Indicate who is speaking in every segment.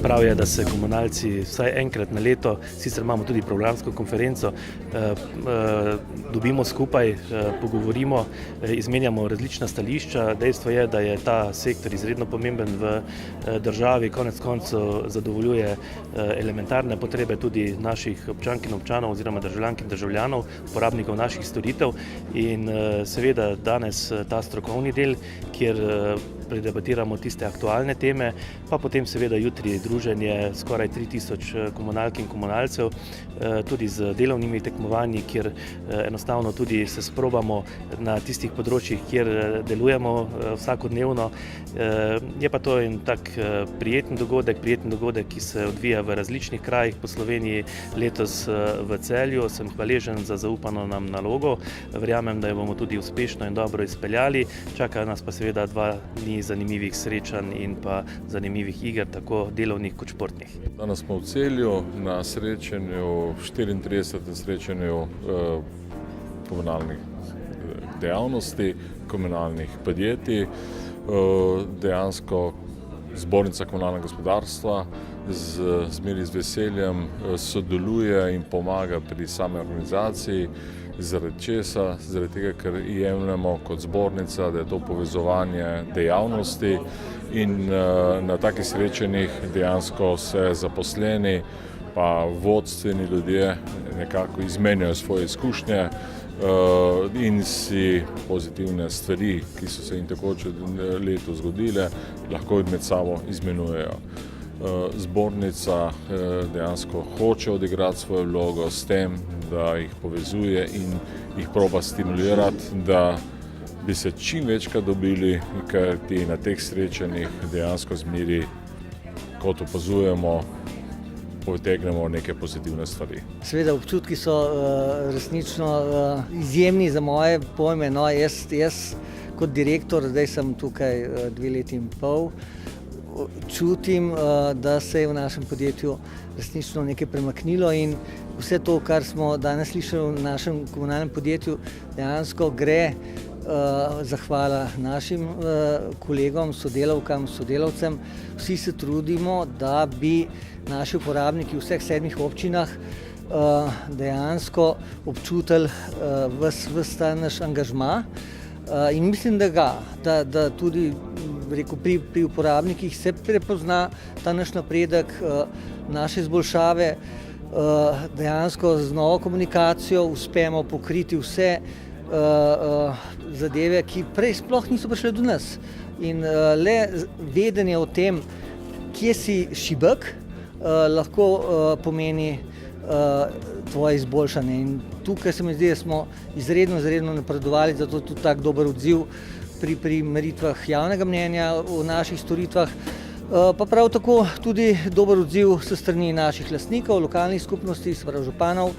Speaker 1: prav je, da se komunalci vsaj enkrat na leto, sicer imamo tudi programsko konferenco, dobimo skupaj, pogovorimo, izmenjamo različna stališča. Dejstvo je, da je ta sektor izredno pomemben v državi, konec koncev zadovoljuje elementarne potrebe tudi naših občank in občanov oziroma državljank in državljanov, uporabnikov naših storitev in seveda danes ta strokovni del, kjer predebatiramo tiste aktualne teme, pa potem seveda jutri druženje skoraj 3000 komunalk in komunalcev, tudi z delovnimi tekmovanji, kjer enostavno tudi se sprobamo na tistih področjih, kjer delujemo vsakodnevno. Je pa to en tak prijeten dogodek, ki se odvija v različnih krajih po Sloveniji, letos v Celju. Sem hvaležen za zaupano nam nalogo, verjamem, da jo bomo tudi uspešno in dobro izpeljali. Čakajo nas pa seveda 2 dni zanimivih srečanj in pa zanimivih iger, tako delovnih kot športnih.
Speaker 2: Danes smo v Celju na srečanju, 34. srečanju komunalnih dejavnosti, komunalnih podjetij. Dejansko Zbornica komunalnega gospodarstva zmeri z veseljem sodeluje in pomaga pri sami organizaciji. Zaradi česa? Zaradi tega, ker jemljemo kot zbornica, da je to povezovanje dejavnosti in na takih srečanjih dejansko se zaposleni pa vodstveni ljudje nekako izmenjajo svoje izkušnje in si pozitivne stvari, ki so se jim tekoče leto zgodile, lahko med sabo izmenjujejo. Zbornica dejansko hoče odigrati svojo vlogo s tem, da jih povezuje in jih proba stimulirati, da bi se čim večkrat dobili, ker ti na teh srečanjih dejansko zmeri, kot opazujemo, potegnemo neke pozitivne stvari.
Speaker 3: Seveda občutki so resnično izjemni za moje pojme. No, jaz kot direktor, zdaj sem tukaj 2 leti in pol, čutim, da se je v našem podjetju resnično nekaj premaknilo in vse to, kar smo danes slišali v našem komunalnem podjetju, dejansko gre zahvala našim kolegom, sodelavkam, sodelavcem. Vsi se trudimo, da bi naši uporabniki v vseh 7 občinah dejansko občutili ves ta naš angažma in mislim, da tudi pri uporabnikih se prepozna ta naš napredek, naše izboljšave, dejansko z novo komunikacijo uspemo pokriti vse zadeve, ki prej sploh niso prišle do nas. In le vedenje o tem, kje si šibek, lahko pomeni tvoje izboljšanje. In tukaj se mi zdi, da smo izredno napredovali, zato tudi tak dober odziv pri meritvah javnega mnenja o naših storitvah, pa prav tako tudi dober odziv s strani naših lastnikov, lokalnih skupnosti, se pravi županov,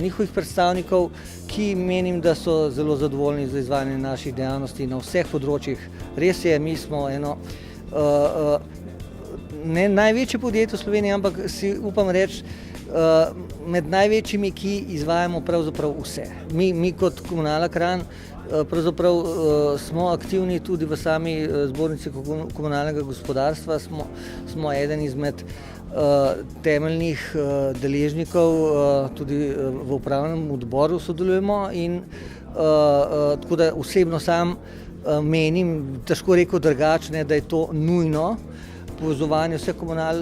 Speaker 3: njihovih predstavnikov, ki menim, da so zelo zadovoljni z izvajanjem naših dejavnosti na vseh področjih. Res je, mi smo eno ne največje podjetje v Sloveniji, ampak si upam reči, med največjimi, ki izvajamo pravzaprav vse. Mi kot Komunala Kranj pravzaprav smo aktivni tudi v sami zbornici komunalnega gospodarstva, smo eden izmed temeljnih deležnikov, tudi v upravnem odboru sodelujemo in tako da osebno sam menim, težko rekel drugače, da je to nujno. Povezovanje vseh komunal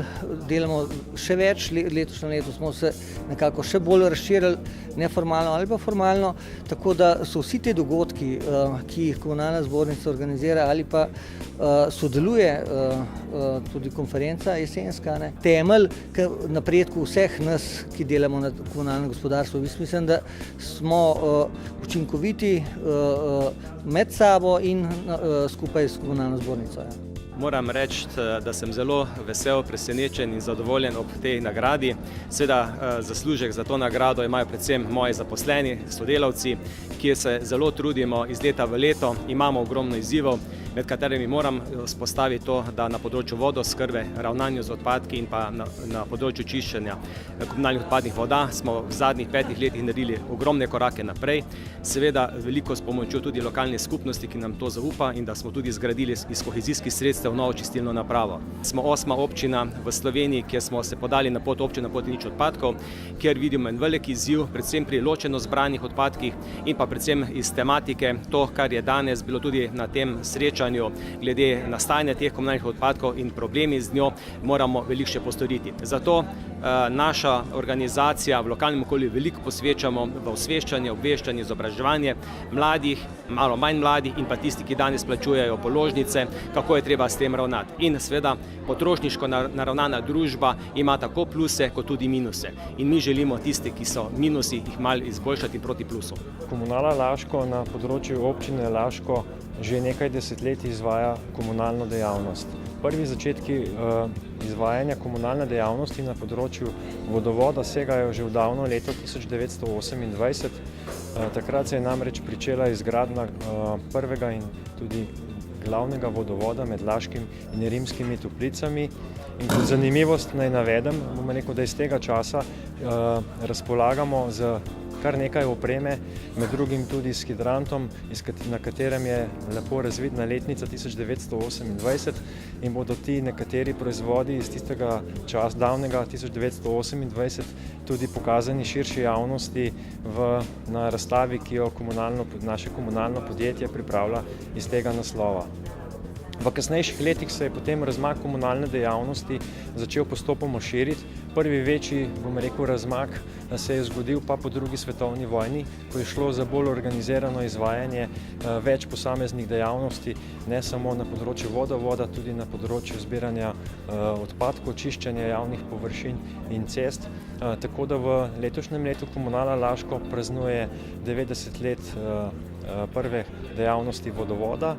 Speaker 3: delamo še več, letošnje leto smo se nekako še bolj razširili, neformalno ali pa formalno, tako da so vsi te dogodki, ki jih komunalna zbornica organizira ali pa sodeluje tudi konferenca jesenska, temelj k napredku vseh nas, ki delamo na komunalnem gospodarstvu. Mislim, da smo učinkoviti med sabo in skupaj s komunalno zbornico.
Speaker 4: Moram reči, da sem zelo vesel, presenečen in zadovoljen ob tej nagradi. Seveda zaslužek za to nagrado imajo predvsem moji zaposleni, sodelavci, ki se zelo trudimo iz leta v leto. Imamo ogromno izzivov, med katerimi moram vzpostaviti to, da na področju vodooskrbe, ravnanju z odpadki in pa na področju čiščenja komunalnih odpadnih voda smo v zadnjih 5 letih naredili ogromne korake naprej. Seveda veliko s pomočjo tudi lokalne skupnosti, ki nam to zaupa in da smo tudi zgradili iz kohezijskih sredstev sredstev v novo čistilno napravo. Smo 8. občina v Sloveniji, kjer smo se podali na pot občine na poti nič odpadkov, kjer vidimo en velik izziv, predvsem pri ločeno zbranih odpadkih in pa predvsem iz tematike, to, kar je danes bilo tudi na tem srečanju glede nastajanja teh komunalnih odpadkov in problemi z njo, moramo veliko še postoriti. Zato naša organizacija v lokalnem okolju veliko posvečamo v osveščanje, obveščanje, izobraževanje mladih, malo manj mladih in pa tisti, ki danes plačujejo položnice, kako je treba s tem ravnati. In seveda potrošniško naravnana družba ima tako pluse kot tudi minuse. In mi želimo tisti, ki so minusi, jih malo izboljšati proti plusu.
Speaker 5: Komunala Laško na področju občine Laško že nekaj desetletij izvaja komunalno dejavnost. Prvi začetki izvajanja komunalne dejavnosti na področju vodovoda segajo že v davno leto 1928. Takrat se je namreč pričela izgradnja prvega in tudi glavnega vodovoda med Laškim in Rimskimi Toplicami. In kot zanimivost naj navedem, bom rekel, da iz tega časa razpolagamo z kar nekaj opreme, med drugim tudi s hidrantom, na katerem je lepo razvidna letnica 1928 in bodo ti nekateri proizvodi iz tistega časa, davnega 1928, tudi pokazani širši javnosti na razstavi, ki jo naše komunalno podjetje pripravlja iz tega naslova. V kasnejših letih se je potem razmak komunalne dejavnosti začel postopoma širiti. Prvi večji, bom rekel, razmak se je zgodil pa po drugi svetovni vojni, ko je šlo za bolj organizirano izvajanje več posameznih dejavnosti, ne samo na področju vodovoda, tudi na področju zbiranja odpadkov, čiščenja javnih površin in cest. Tako da v letošnjem letu Komunala Laško praznuje 90 let prve dejavnosti vodovoda,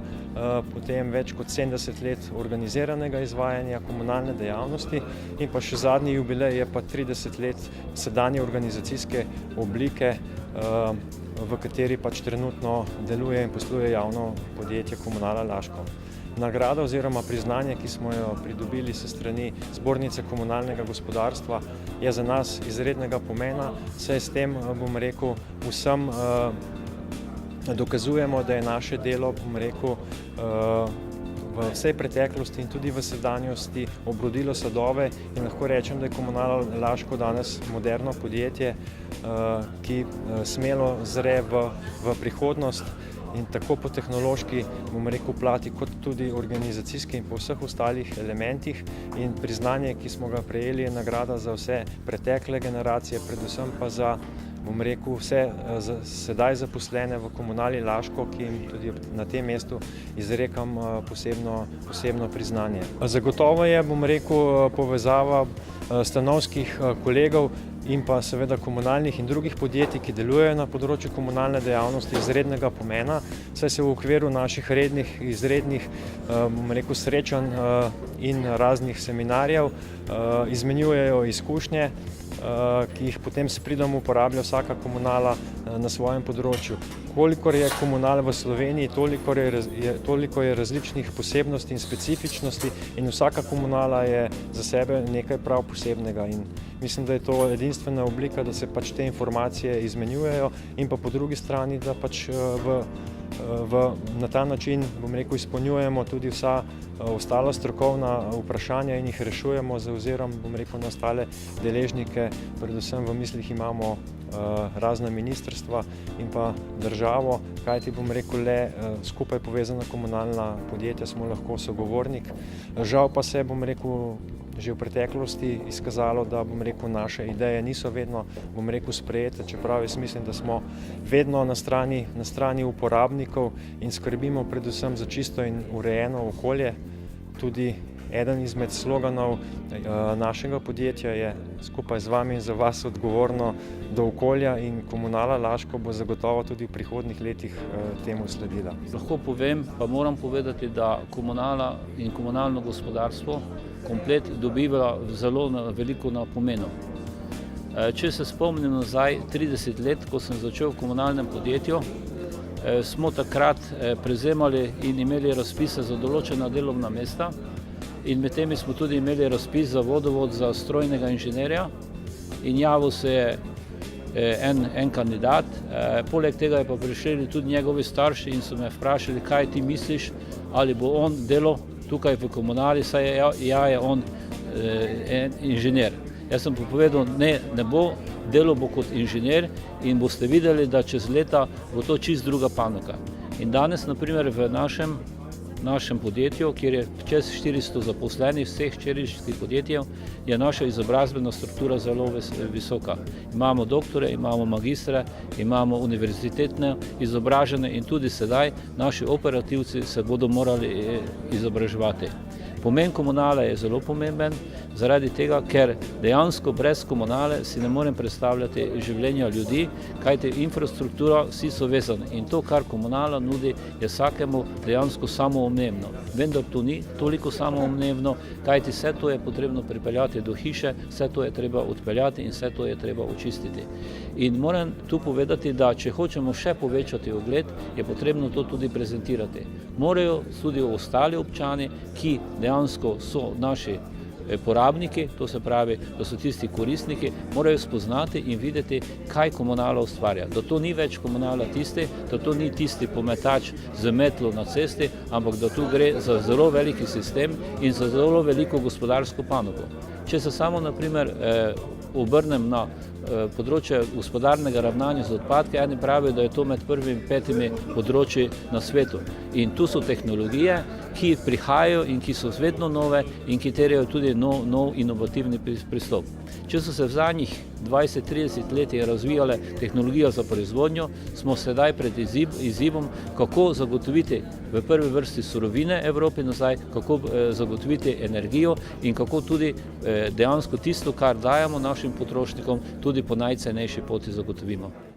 Speaker 5: potem več kot 70 let organiziranega izvajanja komunalne dejavnosti in pa še zadnji jubilej je pa 30 let sedanje organizacijske oblike, v kateri pač trenutno deluje in posluje javno podjetje Komunala Laško. Nagrada oziroma priznanje, ki smo jo pridobili s strani Zbornice komunalnega gospodarstva, je za nas izrednega pomena, saj s tem, bom rekel, vsem dokazujemo, da je naše delo, bom rekel, v vsej preteklosti in tudi v sedanjosti obrodilo sadove in lahko rečem, da je Komunala Laško danes moderno podjetje, ki smelo zre v prihodnost in tako po tehnološki, bom rekel, plati, kot tudi organizacijski in po vseh ostalih elementih. In priznanje, ki smo ga prejeli, je nagrada za vse pretekle generacije, predvsem pa za, bom rekel, vse sedaj zaposlene v Komunali Laško, ki jim tudi na tem mestu izrekam posebno priznanje. Zagotovo je, bom rekel, povezava stanovskih kolegov in pa seveda komunalnih in drugih podjetij, ki delujejo na področju komunalne dejavnosti, izrednega pomena, saj se v okviru naših izrednih, bom rekel, srečanj in raznih seminarjev izmenjujejo izkušnje, ki jih potem s pridom uporablja vsaka komunala na svojem področju. Kolikor je komunal v Sloveniji, toliko je različnih posebnosti in specifičnosti in vsaka komunala je za sebe nekaj prav posebnega. In mislim, da je to edinstvena oblika, da se pač te informacije izmenjujejo in pa po drugi strani, da pač na ta način, bom rekel, izpolnjujemo tudi vsa ostala strokovna vprašanja in jih rešujemo z ozirom, bom rekel, na ostale deležnike. Predvsem v mislih imamo razna ministrstva in pa državo, kajti, bom rekel, le skupaj povezana komunalna podjetja smo lahko sogovornik. Žal pa se, bom rekel, že v preteklosti izkazalo, da, bom rekel, naše ideje niso vedno, bom rekel, sprejete, čeprav jaz mislim, da smo vedno na strani uporabnikov in skrbimo predvsem za čisto in urejeno okolje. Tudi eden izmed sloganov našega podjetja je skupaj z vami in za vas odgovorno do okolja in Komunala Laško bo zagotovo tudi v prihodnjih letih temu sledila.
Speaker 6: Lahko povem, pa moram povedati, da komunala in komunalno gospodarstvo komplet dobiva zelo veliko na pomenu. Če se spomnim nazaj 30 let, ko sem začel v komunalnem podjetju, smo takrat prevzemali in imeli razpise za določena delovna mesta in med temi smo tudi imeli razpis za vodovod za strojnega inženirja in javil se je en kandidat, poleg tega je pa prišli tudi njegovi starši in so me vprašali, kaj ti misliš, ali bo on delal tukaj v komunali, saj je on en inženir. Jaz sem pa povedal, ne bo, delal bo kot inženir in boste videli, da čez leta bo to čist druga panoga. In danes, na primer, v našem podjetju, kjer je čez 400 zaposlenih vseh hčerinskih podjetij, je naša izobrazbena struktura zelo visoka. Imamo doktore, imamo magistre, imamo univerzitetne izobražene in tudi sedaj naši operativci se bodo morali izobraževati. Pomen komunale je zelo pomemben, zaradi tega, ker dejansko brez komunale si ne morem predstavljati življenja ljudi, kajti infrastruktura, vsi so vezani in to, kar komunala nudi, je vsakemu dejansko samoumevno. Vendar to ni toliko samoumevno, kajti vse to je potrebno pripeljati do hiše, vse to je treba odpeljati in vse to je treba očistiti. In moram tu povedati, da če hočemo še povečati ugled, je potrebno to tudi prezentirati. Morajo tudi ostali občani, ki dejansko so naši porabniki, to se pravi, da so tisti koristniki, morajo spoznati in videti, kaj komunala ustvarja. Da to ni več komunala tisti, da to ni tisti pometač z metlo na cesti, ampak da tu gre za zelo veliki sistem in za zelo veliko gospodarsko panogo. Če se samo, na primer, obrnem na področje gospodarnega ravnanja z odpadke, eni pravijo, da je to med prvimi 5 področji na svetu. In tu so tehnologije, ki prihajajo in ki so vedno nove in ki terjajo tudi nov inovativni pristop. Če so se v zadnjih 20-30 letih razvijale tehnologije za proizvodnjo, smo sedaj pred izzivom, kako zagotoviti v prvi vrsti surovine Evropi nazaj, kako zagotoviti energijo in kako tudi dejansko tisto, kar dajemo našim potrošnikom, tudi po najcenejši poti zagotovimo.